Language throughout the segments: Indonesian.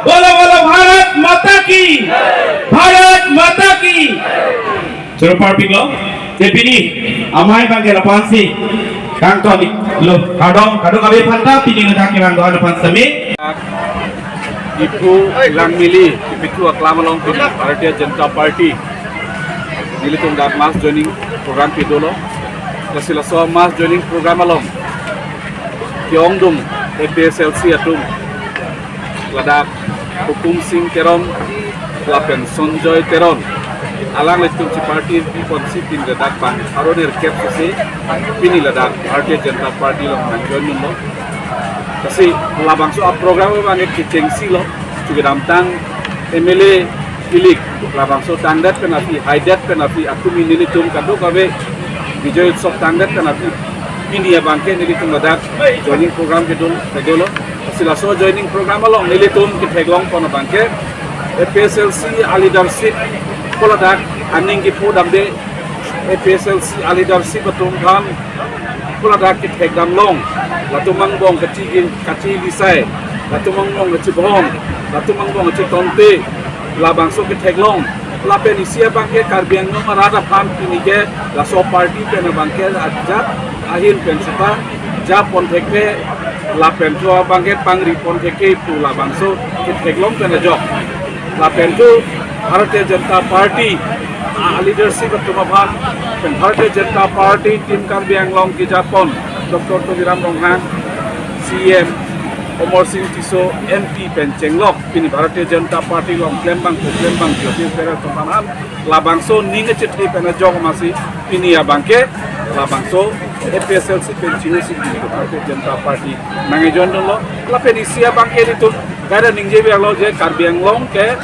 बोलो बोलो भारत माता की, भारत माता की. Suruh parpingo, depini, amai bangke lapan si, kang toni, lo, kadong kabe panta, pini ngedak kemang doa lapan sami. Ibu Ilang Mili, Ibu Aklamalong Pini, Bharatiya Janata Party. Nili tung dak mass joining program pidolo. Kasila so mass joining program along. Kyongdum APSLC atum. Ladak Hukum Singh Teron, Lapen Sonjoy Teron. Alang letung ci party di konsi pin ladak ban. Aronir kep se pini ladak Bharatiya Janata Party long join lo. Kasi labang so program banget kicengsi lo. Juga damtang MLA Ilik labang so tandat penafi haidat penafi aku minilitum kado kabe Vijay Utsav tandat penafi ini ya bangke nilitum ladak joining program kedolo sila so joining program along nilitum kiteglong pono bangke APSLC leadership poladak aning ki podam de APSLC leadership betum kan poladak kitegam long latumang bong kaci lisai latumang bong kaci bohong latumang bong kaci tonte labang so kiteglong la penisia bangke karbiang no marada pan pinike la so party pena bangke ajat ahin pensupa ja pontheke la pentua bangke pangri pontheke pu labang so kiteglong pena jok la pentu Bharatiya Janata Party leadership tumaban pen Bharatiya Janata Party tim karbiang long ki Japon Dr. Tobiram Ronghan CM Omor Singh Tiso MP Penchenglok pini Bharatiya Janata Party long Klembang Jyotir Pera Tomanan labangso ninge cetri pena jog masih pini ya bangke labangso APSLC Penchino si pini Bharatiya Janata Party nangejon lo la penisia bangke itu gara ningje biang lo je karbiang long ke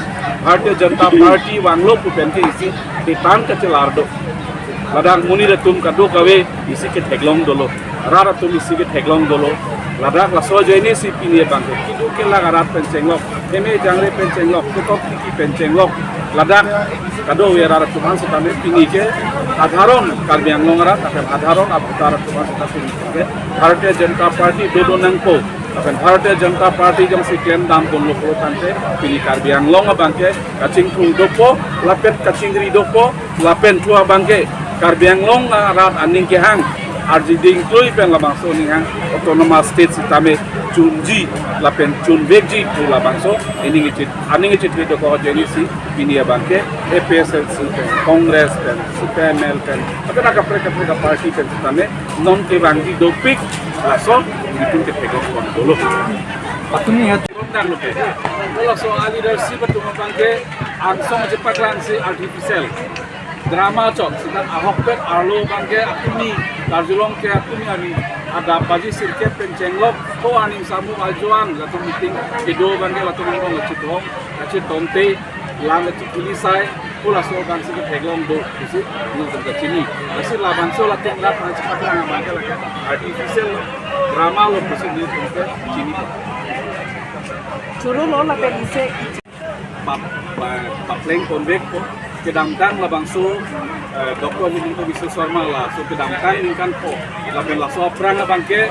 Bharatiya Janata Party wanglo pu penke isi dipan kecelardo ladang muni retum kado kawe isi ke teglong dolo rara tum isi ke teglong dolo ladak la sojo ini si pini bangke kidu ke lagarat pencenglok eme jangre pencenglok kutop tiki pencenglok ladak kado we rara tuman setame pini ke adharon karbiang longarat akan adharon abutara tuman setame pini ke Bharatiya Janata Party dodo nangpo akan Bharatiya Janata Party jam sekian dam kon lokro tante pini karbiang longa bangke kacing tung dopo lapet kacing ri dopo lapen tua bangke karbiang longa rat aning ke hang arji ding kloi pen labang so ning hang autonomous state sitame chunji lapen chunvekji tu labang so ini ngicit aning ngicit video ko jeni si pini ya bangke APSLC pen Congress pen CPML pen akan aga preka party pen sitame non ke bangji dopik laso itu ke pegong kon dolo patuni ya rondang lo pe bola so leadership tu bangke angsong cepat lansi artificial drama chok sidan ahok pet arlo bangke akuni Darjulong ke akuni ani ada baji sirke pencenglok ko aning samu ajuan latu meeting kedo bangke latu ngong ngecitong ngecit tonte lang ngecit tulisai pula so bangsi ke teglong do isi ni ke sini asi laban so latu ngat na cepat lang bangke lagi artificial drama lo bisi ni ke sini Churu lo la penise papleng konvek po kedamkan labang so Dr. Hidinto Biswa Sharma la so kedamkan ingkan po laben la so prang bangke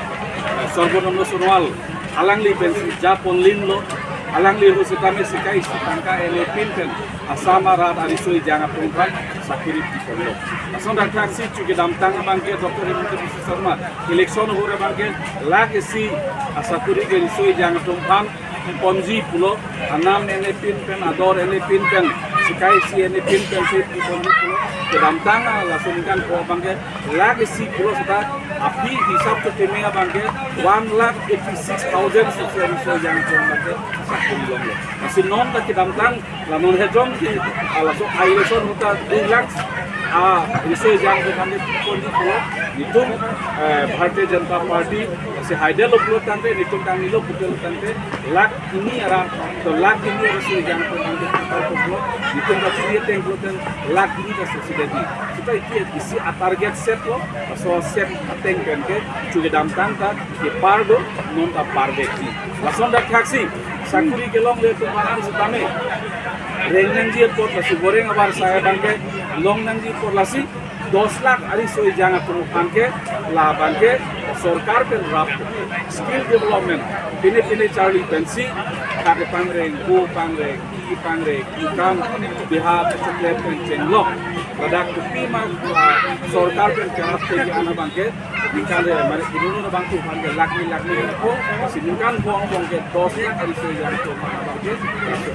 sorbonom lo sunwal alang li pensi Japon lin lo alang li rusitame sikai sitangka elepin pen asama rat arisoi janga pungkan sakiri polo ason dak taksi chuge damtang bangke Dr. Hidinto Biswa Sharma election hore bangke lag esi asakuri ge risoi janga pungkan ponji pulo anam elepin pen ador elepin pen sikai si elepin pen si ponji pulo kedamtang langsung kan po bangke lag esi pulo seta api hisab to temea bangke 1,86,000 sosial yang bangke sakuri long lo masih non ta kedamtang la non hejong ki langsung aileson huta 2 lakh isu yang kami ponji pulo itu Bharatiya Janata Party si haida lo pulo tante itu kami lo pulo tante lak ini ara to lak ini ara si yang tante pulo itu nggak sih dia tenglo ten lak ini ka sudah di kita itu isi target set lo so set ateng ke juga damtang ta ke pardo non ta parvekti langsung dak taksi sakuri kelong le tu manan setame renang dia pot lasi goreng abar saya bangke long nang di pot lasi 10 lakh ari soi janga penumpang ke la bangke सरकार पे raft skill development पिने Charlie Pence काके पांगरेंग गो पांगरेंग की पांगरेंग इकान Bihar chocolate pen चेंगलो लदाख कुपी मा सरकार पे कराफ ते आना बांके निकाले माने इनुनो बांकु बांके lakni ko siningkan buang ke 10 lakh ari soy jari to mana bagus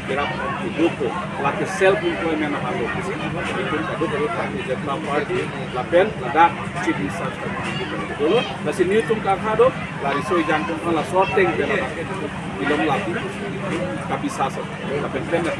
kirap grupo laki self employment na halo kisi itu kado dari parti Janata Party lapen lada chief minister dulu nasi new tum kakado lari soy jangkung la sorteng bela ilom lati tapi sasa lapen pen na